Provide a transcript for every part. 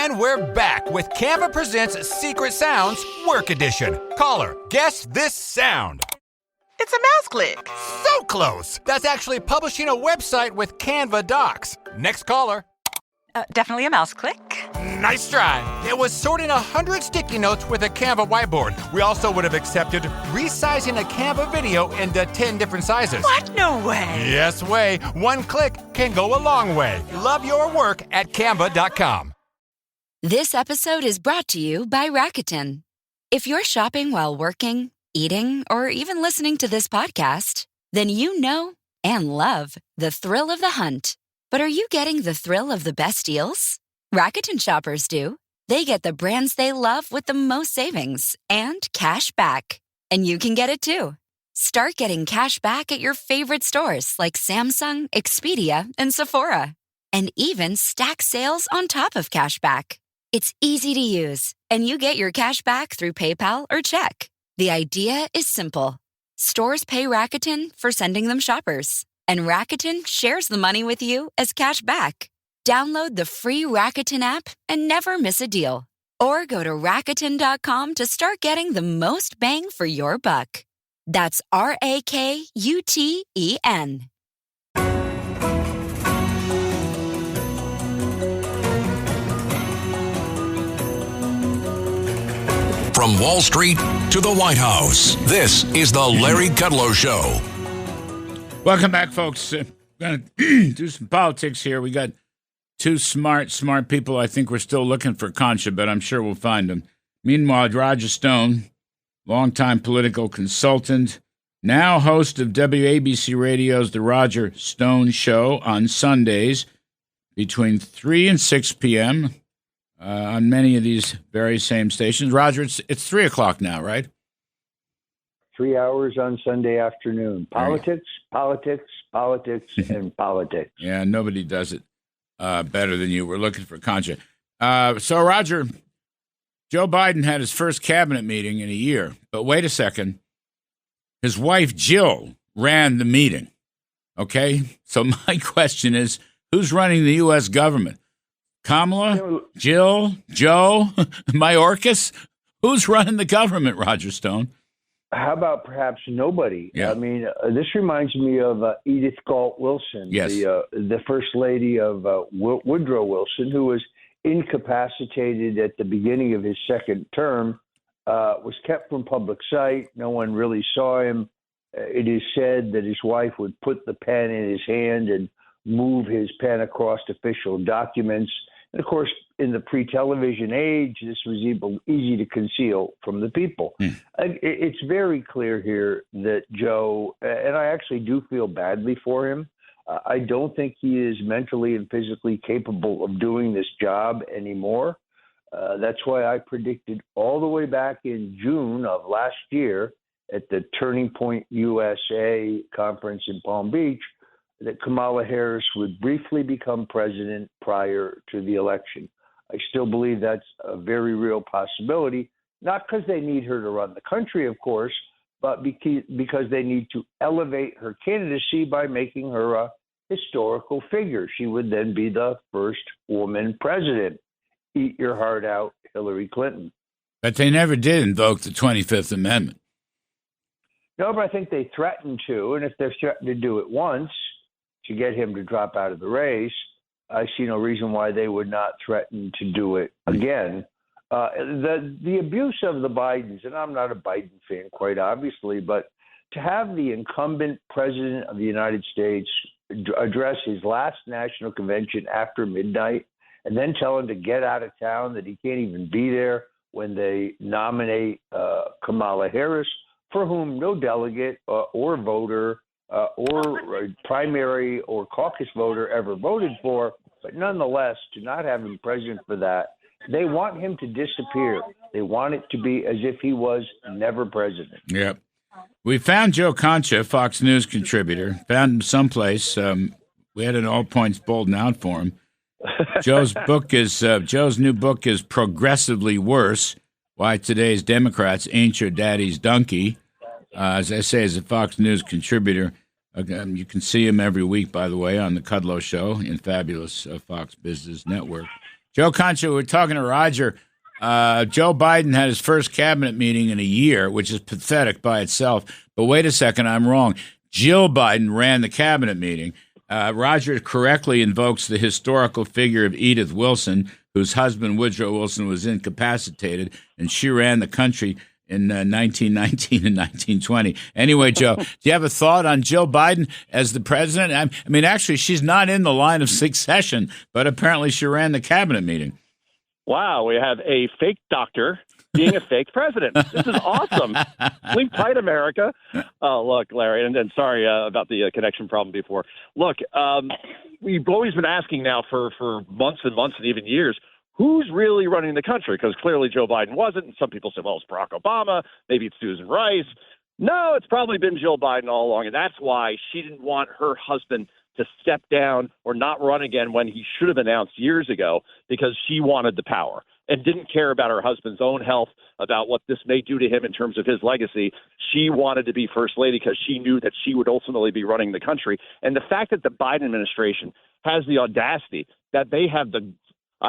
And we're back with Canva Presents Secret Sounds Work Edition. Caller, guess this sound. It's a mouse click. So close. That's actually publishing a website with Canva Docs. Next caller. Definitely a mouse click. Nice try. It was sorting 100 sticky notes with a Canva whiteboard. We also would have accepted resizing a Canva video into 10 different sizes. What? No way. Yes way. One click can go a long way. Love your work at canva.com. This episode is brought to you by Rakuten. If you're shopping while working, eating, or even listening to this podcast, then you know and love the thrill of the hunt. But are you getting the thrill of the best deals? Rakuten shoppers do. They get the brands they love with the most savings and cash back. And you can get it too. Start getting cash back at your favorite stores like Samsung, Expedia, and Sephora. And even stack sales on top of cash back. It's easy to use, and you get your cash back through PayPal or check. The idea is simple. Stores pay Rakuten for sending them shoppers, and Rakuten shares the money with you as cash back. Download the free Rakuten app and never miss a deal. Or go to Rakuten.com to start getting the most bang for your buck. That's Rakuten. From Wall Street to the White House, this is the Larry Kudlow Show. Welcome back, folks. We're going to do some politics here. We got two smart people. I think we're still looking for Concha, but I'm sure we'll find them. Meanwhile, Roger Stone, longtime political consultant, now host of WABC Radio's The Roger Stone Show on Sundays between 3 and 6 p.m., on many of these very same stations. Roger, it's 3 o'clock now, right? 3 hours on Sunday afternoon. Politics, and politics. Yeah, nobody does it better than you. We're looking for Concha. So, Roger, Joe Biden had his first cabinet meeting in a year. But wait a second. His wife, Jill, ran the meeting. Okay? So my question is, who's running the U.S. government? Kamala, Jill, Joe, Mayorkas? Who's running the government, Roger Stone? How about perhaps nobody? Yeah. I mean, this reminds me of Edith Galt Wilson, yes, the first lady of Woodrow Wilson, who was incapacitated at the beginning of his second term, was kept from public sight. No one really saw him. It is said that his wife would put the pen in his hand and move his pen across official documents. And of course, in the pre-television age, this was easy to conceal from the people. It's very clear here that Joe, and I actually do feel badly for him, I don't think he is mentally and physically capable of doing this job anymore. That's why I predicted all the way back in June of last year at the Turning Point USA conference in Palm Beach that Kamala Harris would briefly become president prior to the election. I still believe that's a very real possibility, not because they need her to run the country, of course, but because they need to elevate her candidacy by making her a historical figure. She would then be the first woman president. Eat your heart out, Hillary Clinton. But they never did invoke the 25th Amendment. No, but I think they threatened to, and if they're threatened to do it once to get him to drop out of the race, I see no reason why they would not threaten to do it again. The abuse of the Bidens, and I'm not a Biden fan, quite obviously, but to have the incumbent president of the United States address his last national convention after midnight and then tell him to get out of town, that he can't even be there when they nominate Kamala Harris, for whom no delegate or voter or primary or caucus voter ever voted for, but nonetheless, to not have him president for that, they want him to disappear. They want it to be as if he was never president. Yep. We found Joe Concha, Fox News contributor, found him someplace. We had an all points bowled out for him. Joe's new book is Progressively Worse: Why Today's Democrats Ain't Your Daddy's Donkey. As I say, as a Fox News contributor, you can see him every week, by the way, on the Kudlow Show in fabulous Fox Business Network. Joe Concha, we're talking to Roger. Joe Biden had his first cabinet meeting in a year, which is pathetic by itself. But wait a second, I'm wrong. Jill Biden ran the cabinet meeting. Roger correctly invokes the historical figure of Edith Wilson, whose husband, Woodrow Wilson, was incapacitated, and she ran the country in 1919 and 1920. Anyway, Joe, do you have a thought on Jill Biden as the president? I mean, actually, she's not in the line of succession, but apparently she ran the cabinet meeting. Wow, we have a fake doctor being a fake president. This is awesome. Sleep tight, America. Oh, look, Larry, and sorry about the connection problem before. Look, we've always been asking now for months and months and even years, who's really running the country? Because clearly Joe Biden wasn't. And some people say, well, it's Barack Obama. Maybe it's Susan Rice. No, it's probably been Jill Biden all along. And that's why she didn't want her husband to step down or not run again when he should have announced years ago, because she wanted the power and didn't care about her husband's own health, about what this may do to him in terms of his legacy. She wanted to be first lady because she knew that she would ultimately be running the country. And the fact that the Biden administration has the audacity, that they have the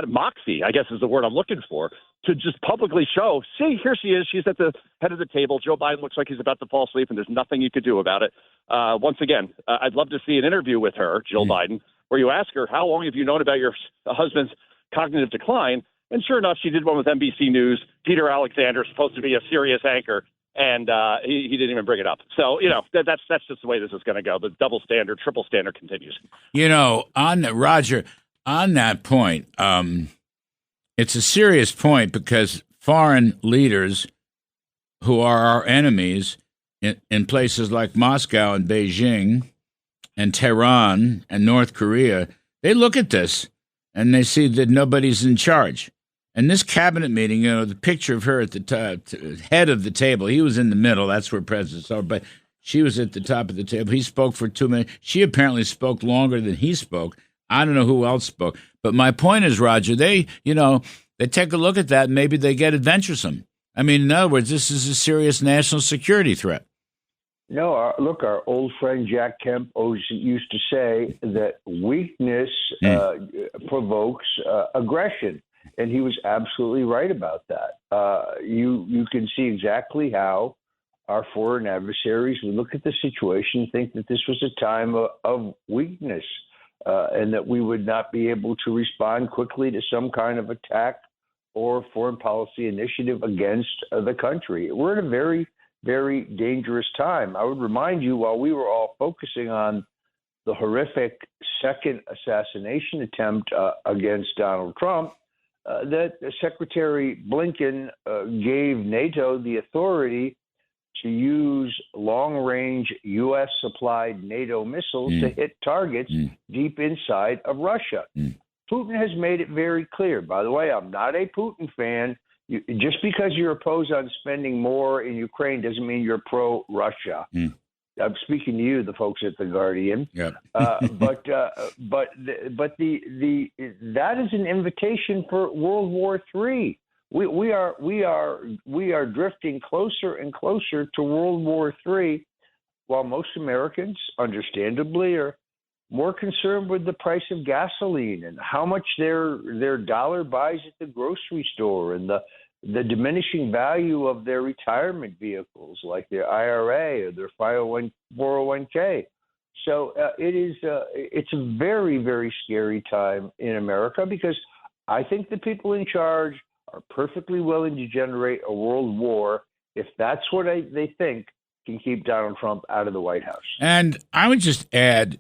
moxie, I guess is the word I'm looking for, to just publicly show, see, here she is. She's at the head of the table. Joe Biden looks like he's about to fall asleep, and there's nothing you could do about it. Once again, I'd love to see an interview with her, Jill Biden, where you ask her, how long have you known about your husband's cognitive decline? And sure enough, she did one with NBC News. Peter Alexander, supposed to be a serious anchor, and he didn't even bring it up. So, that's just the way this is going to go. The double standard, triple standard continues. Roger, on that point, it's a serious point, because foreign leaders who are our enemies in places like Moscow and Beijing and Tehran and North Korea, they look at this and they see that nobody's in charge. And this cabinet meeting, the picture of her at the head of the table, he was in the middle. That's where presidents are. But she was at the top of the table. He spoke for 2 minutes. She apparently spoke longer than he spoke. I don't know who else spoke. But my point is, Roger, they take a look at that and maybe they get adventuresome. I mean, in other words, this is a serious national security threat. No, our old friend Jack Kemp always used to say that weakness provokes aggression. And he was absolutely right about that. You can see exactly how our foreign adversaries would look at the situation and think that this was a time of weakness, and that we would not be able to respond quickly to some kind of attack or foreign policy initiative against the country. We're in a very, very dangerous time. I would remind you, while we were all focusing on the horrific second assassination attempt against Donald Trump, that Secretary Blinken gave NATO the authority to use long-range U.S.-supplied NATO missiles to hit targets deep inside of Russia. Putin has made it very clear. By the way, I'm not a Putin fan. Just because you're opposed on spending more in Ukraine doesn't mean you're pro-Russia. I'm speaking to you, the folks at The Guardian. Yep. But that is an invitation for World War III. We are drifting closer and closer to World War III, while most Americans, understandably, are more concerned with the price of gasoline and how much their dollar buys at the grocery store, and the diminishing value of their retirement vehicles, like their IRA or their 401k. So it's a very, very scary time in America, because I think the people in charge are perfectly willing to generate a world war if that's what they think can keep Donald Trump out of the White House. And I would just add,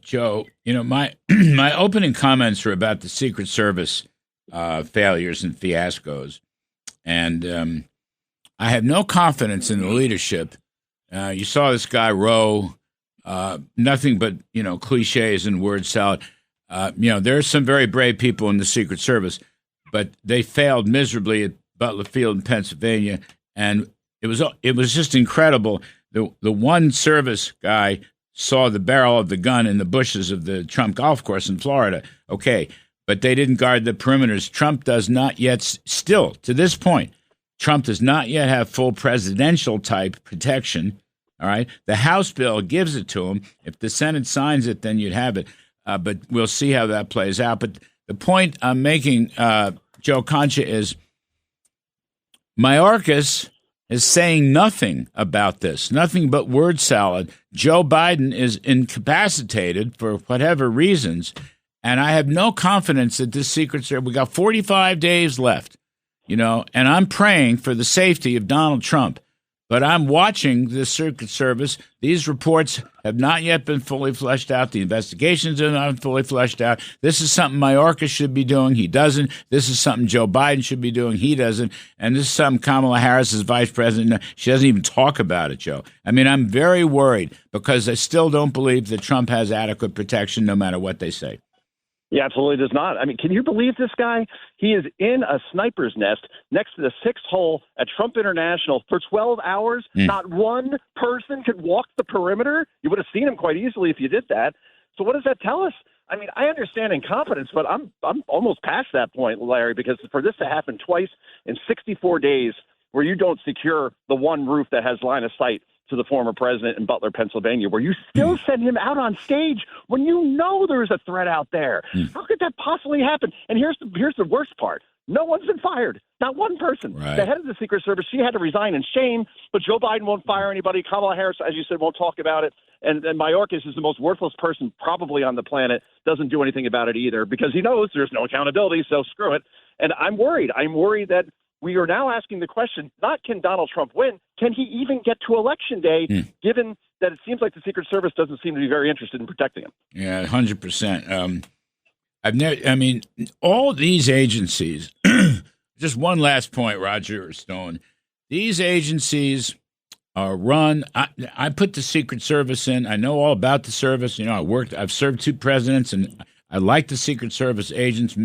Joe, my my opening comments are about the Secret Service failures and fiascos. And I have no confidence in the leadership. You saw this guy Rowe, nothing but, cliches and word salad. There are some very brave people in the Secret Service, but they failed miserably at Butler Field in Pennsylvania. And it was just incredible. The one service guy saw the barrel of the gun in the bushes of the Trump golf course in Florida. Okay. But they didn't guard the perimeters. Trump does not yet, still to this point, Trump does not yet have full presidential type protection. All right. The House bill gives it to him. If the Senate signs it, then you'd have it. But we'll see how that plays out. But The point I'm making, Joe Concha, is Mayorkas is saying nothing about this, nothing but word salad. Joe Biden is incapacitated for whatever reasons, and I have no confidence that this Secret Service, we got 45 days left, and I'm praying for the safety of Donald Trump. But I'm watching the Secret Service. These reports have not yet been fully fleshed out. The investigations are not fully fleshed out. This is something Mayorkas should be doing. He doesn't. This is something Joe Biden should be doing. He doesn't. And this is something Kamala Harris is vice president. She doesn't even talk about it, Joe. I mean, I'm very worried because I still don't believe that Trump has adequate protection no matter what they say. He absolutely does not. I mean, can you believe this guy? He is in a sniper's nest next to the 6th hole at Trump International for 12 hours. Not one person could walk the perimeter. You would have seen him quite easily if you did that. So what does that tell us? I mean, I understand incompetence, but I'm almost past that point, Larry, because for this to happen twice in 64 days where you don't secure the one roof that has line of sight to the former president in Butler, Pennsylvania, where you still send him out on stage when you know there's a threat out there. How could that possibly happen? And here's the worst part. No one's been fired. Not one person. Right. The head of the Secret Service, she had to resign in shame, but Joe Biden won't fire anybody. Kamala Harris, as you said, won't talk about it. And Mayorkas is the most worthless person probably on the planet, doesn't do anything about it either because he knows there's no accountability, so screw it. And I'm worried. I'm worried that we are now asking the question, not can Donald Trump win, can he even get to Election Day, given that it seems like the Secret Service doesn't seem to be very interested in protecting him? Yeah, 100%. All these agencies, just one last point, Roger Stone. These agencies are run. I put the Secret Service in. I know all about the service. I've served 2 presidents, and I like the Secret Service agents,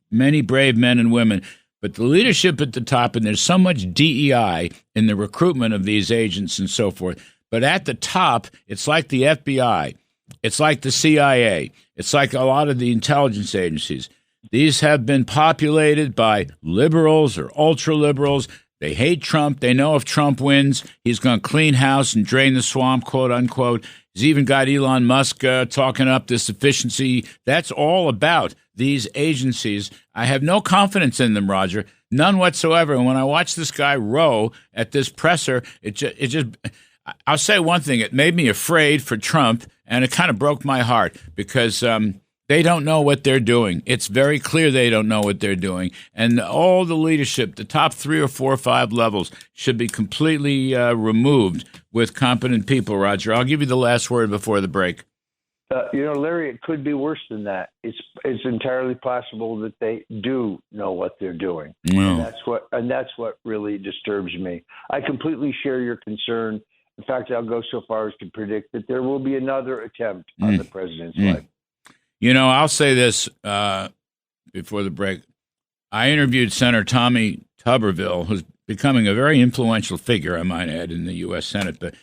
many brave men and women. But the leadership at the top, and there's so much DEI in the recruitment of these agents and so forth. But at the top, it's like the FBI. It's like the CIA. It's like a lot of the intelligence agencies. These have been populated by liberals or ultra-liberals. They hate Trump. They know if Trump wins, he's going to clean house and drain the swamp, quote unquote. He's even got Elon Musk talking up this efficiency. That's all about these agencies. I have no confidence in them, Roger, none whatsoever. And when I watch this guy row at this presser, it just I'll say one thing. It made me afraid for Trump, and it kind of broke my heart because they don't know what they're doing. It's very clear they don't know what they're doing. And all the leadership, the top 3 or 4 or 5 levels, should be completely removed with competent people, Roger. I'll give you the last word before the break. Larry, it could be worse than that. It's entirely possible that they do know what they're doing. No. And that's what really disturbs me. I completely share your concern. In fact, I'll go so far as to predict that there will be another attempt on the president's life. I'll say this before the break. I interviewed Senator Tommy Tuberville, who's becoming a very influential figure, I might add, in the U.S. Senate. But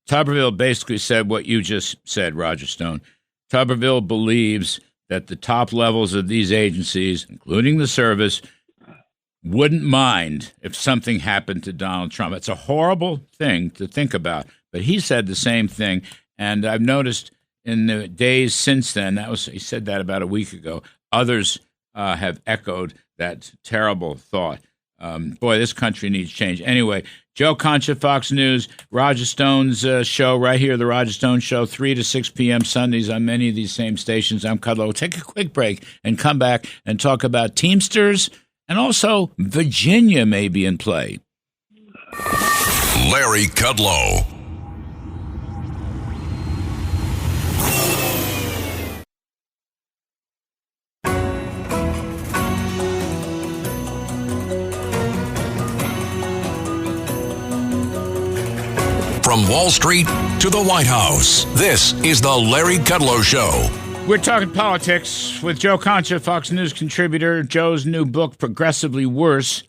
Tuberville basically said what you just said, Roger Stone. Tuberville believes that the top levels of these agencies, including the service, wouldn't mind if something happened to Donald Trump. It's a horrible thing to think about, but he said the same thing. And I've noticed in the days since then, he said that about a week ago, others have echoed that terrible thought. Boy, this country needs change. Anyway, Joe Concha, Fox News, Roger Stone's show right here, The Roger Stone Show, 3 to 6 p.m. Sundays on many of these same stations. I'm Kudlow. We'll take a quick break and come back and talk about Teamsters, and also Virginia may be in play. Larry Kudlow. From Wall Street to the White House, this is the Larry Kudlow Show. We're talking politics with Joe Concha, Fox News contributor. Joe's new book, Progressively Worse.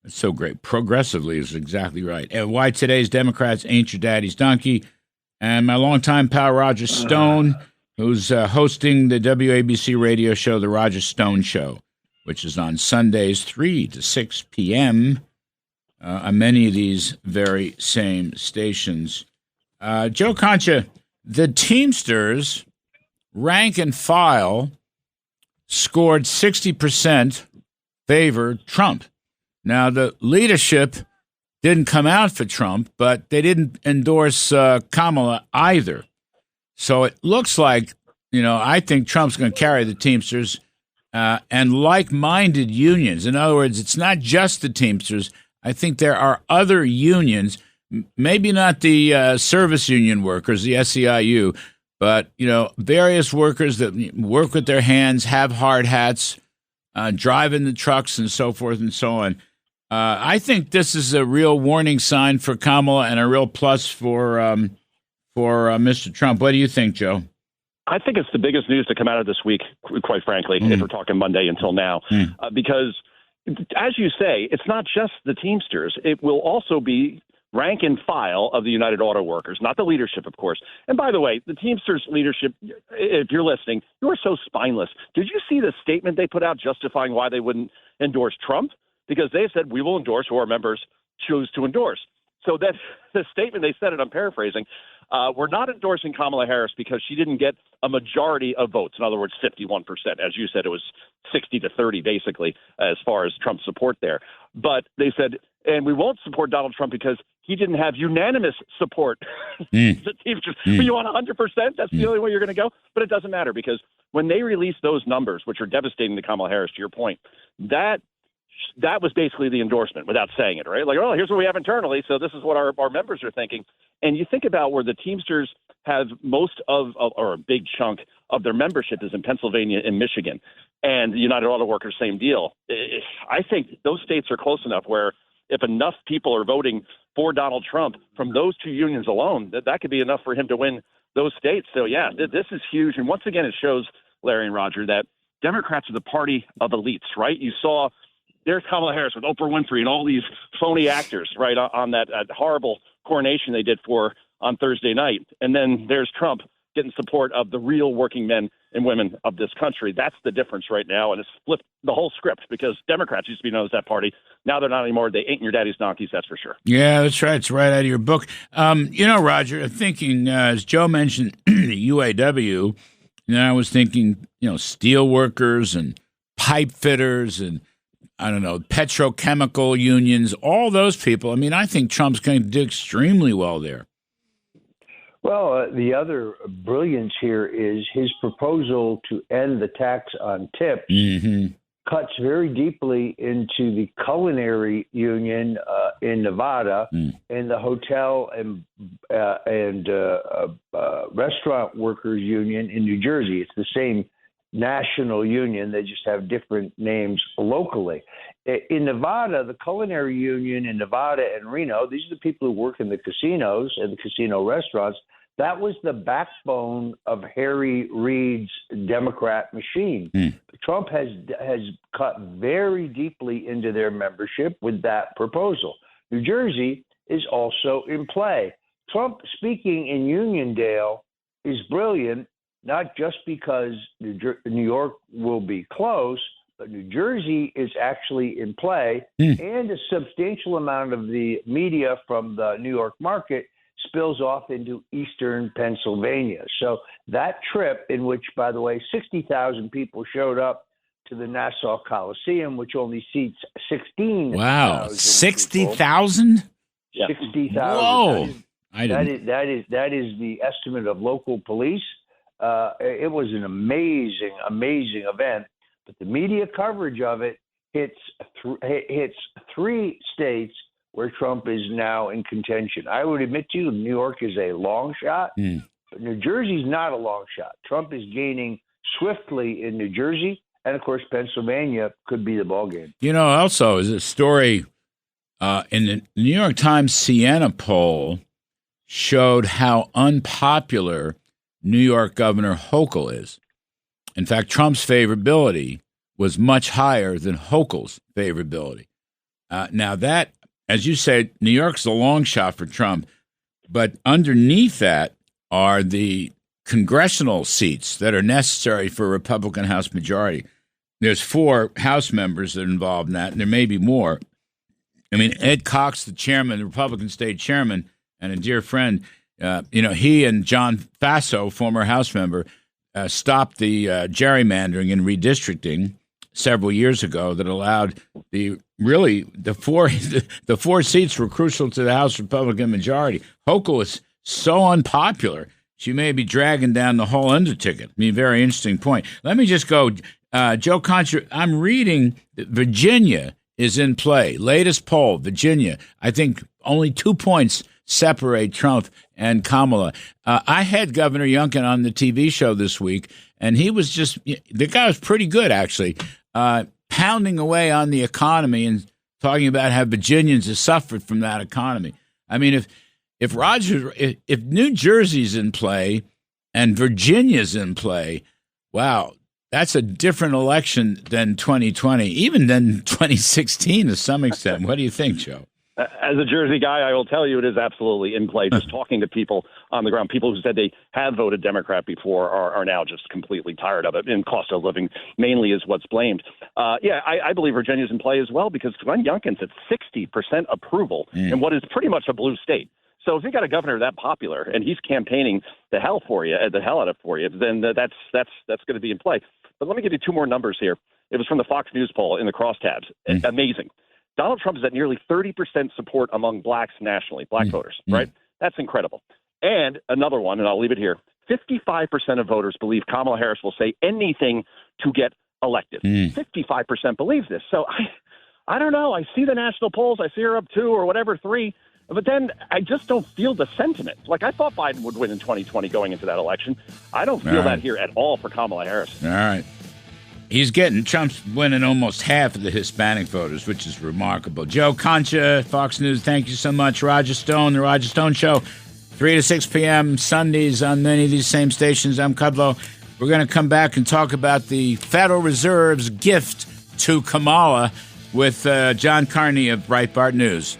That's so great. Progressively is exactly right. And why today's Democrats ain't your daddy's donkey. And my longtime pal, Roger Stone, who's hosting the WABC radio show, The Roger Stone Show, which is on Sundays, 3 to 6 p.m., on many of these very same stations. Joe Concha, the Teamsters rank and file scored 60% favor Trump. Now, the leadership didn't come out for Trump, but they didn't endorse Kamala either. So it looks like, I think Trump's going to carry the Teamsters and like-minded unions. In other words, it's not just the Teamsters. I think there are other unions, maybe not the service union workers, the SEIU, but, various workers that work with their hands, have hard hats, driving the trucks and so forth and so on. I think this is a real warning sign for Kamala and a real plus for Mr. Trump. What do you think, Joe? I think it's the biggest news to come out of this week, quite frankly, if we're talking Monday until now, because as you say, it's not just the Teamsters. It will also be rank and file of the United Auto Workers, not the leadership, of course. And by the way, the Teamsters leadership, if you're listening, you are so spineless. Did you see the statement they put out justifying why they wouldn't endorse Trump? Because they said, we will endorse who our members choose to endorse. So that the statement they said, and I'm paraphrasing, we're not endorsing Kamala Harris because she didn't get a majority of votes. In other words, 51%. As you said, it was 60 to 30, basically, as far as Trump's support there. But they said, and we won't support Donald Trump because he didn't have unanimous support. The Teamsters, you want 100%? That's the only way you're going to go? But it doesn't matter because when they release those numbers, which are devastating to Kamala Harris, to your point, that was basically the endorsement without saying it, right? Like, oh, here's what we have internally, so this is what our members are thinking. And you think about where the Teamsters have most of, or a big chunk of their membership is in Pennsylvania and Michigan. And the United Auto Workers, same deal. I think those states are close enough where if enough people are voting for Donald Trump from those two unions alone, that could be enough for him to win those states. So, yeah, this is huge. And once again, it shows, Larry and Roger, that Democrats are the party of elites, right? You saw there's Kamala Harris with Oprah Winfrey and all these phony actors, right, on that horrible coronation they did for on Thursday night. And then there's Trump getting support of the real working men and women of this country. That's the difference right now. And it's flipped the whole script because Democrats used to be known as that party. Now they're not anymore. They ain't your daddy's donkeys, that's for sure. Yeah, that's right. It's right out of your book. Roger, thinking, as Joe mentioned, the UAW, I was thinking, steel workers and pipe fitters and I don't know, petrochemical unions, all those people. I mean, I think Trump's going to do extremely well there. Well, the other brilliance here is his proposal to end the tax on tips cuts very deeply into the culinary union in Nevada and the hotel and restaurant workers union in New Jersey. It's the same national union. They just have different names locally. In Nevada, the culinary union in Nevada and Reno, these are the people who work in the casinos and the casino restaurants. That was the backbone of Harry Reid's Democrat machine. Trump has cut very deeply into their membership with that proposal. New Jersey is also in play. Trump speaking in Uniondale is brilliant, not just because New York will be close, but New Jersey is actually in play, and a substantial amount of the media from the New York market spills off into eastern Pennsylvania. So that trip, in which, by the way, 60,000 people showed up to the Nassau Coliseum, which only seats 16,000. Wow, 60,000? Yeah. 60,000. Whoa. That is the estimate of local police. It was an amazing event, but the media coverage of it hits three states where Trump is now in contention. I would admit to you, New York is a long shot, but New Jersey's not a long shot. Trump is gaining swiftly in New Jersey, and of course, Pennsylvania could be the ballgame. Also, is a story in the New York Times Siena poll showed how unpopular New York Governor Hochul is. In fact, Trump's favorability was much higher than Hochul's favorability. Now that, as you said, New York's a long shot for Trump, but underneath that are the congressional seats that are necessary for a Republican House majority. There's 4 House members that are involved in that, and there may be more. I mean, Ed Cox, the chairman, the Republican state chairman, and a dear friend, he and John Faso, former House member, stopped the gerrymandering and redistricting several years ago that allowed the four seats were crucial to the House Republican majority. Hochul was so unpopular, she may be dragging down the whole underticket. I mean, very interesting point. Let me just go, Joe Concha, I'm reading that Virginia is in play. Latest poll, Virginia. I think only 2 points separate Trump and Kamala. I had Governor Youngkin on the TV show this week, and he was the guy was pretty good, actually, pounding away on the economy and talking about how Virginians have suffered from that economy. I mean, if New Jersey's in play and Virginia's in play, wow, that's a different election than 2020, even than 2016 to some extent. What do you think, Joe? As a Jersey guy, I will tell you it is absolutely in play. Just talking to people on the ground, people who said they have voted Democrat before are now just completely tired of it. And cost of living mainly is what's blamed. I believe Virginia's in play as well because Glenn Youngkin's at 60% approval in what is pretty much a blue state. So if you got a governor that popular and he's campaigning the hell out of it for you, then that's going to be in play. But let me give you two more numbers here. It was from the Fox News poll in the crosstabs. Amazing. Donald Trump is at nearly 30% support among blacks nationally, black voters, right? That's incredible. And another one, and I'll leave it here, 55% of voters believe Kamala Harris will say anything to get elected. 55% believe this. So I don't know. I see the national polls. I see her up 2 or whatever, 3. But then I just don't feel the sentiment. Like, I thought Biden would win in 2020 going into that election. I don't feel that here at all for Kamala Harris. All right. Trump's winning almost half of the Hispanic voters, which is remarkable. Joe Concha, Fox News, thank you so much. Roger Stone, The Roger Stone Show, 3 to 6 p.m. Sundays on many of these same stations. I'm Kudlow. We're going to come back and talk about the Federal Reserve's gift to Kamala with John Carney of Breitbart News.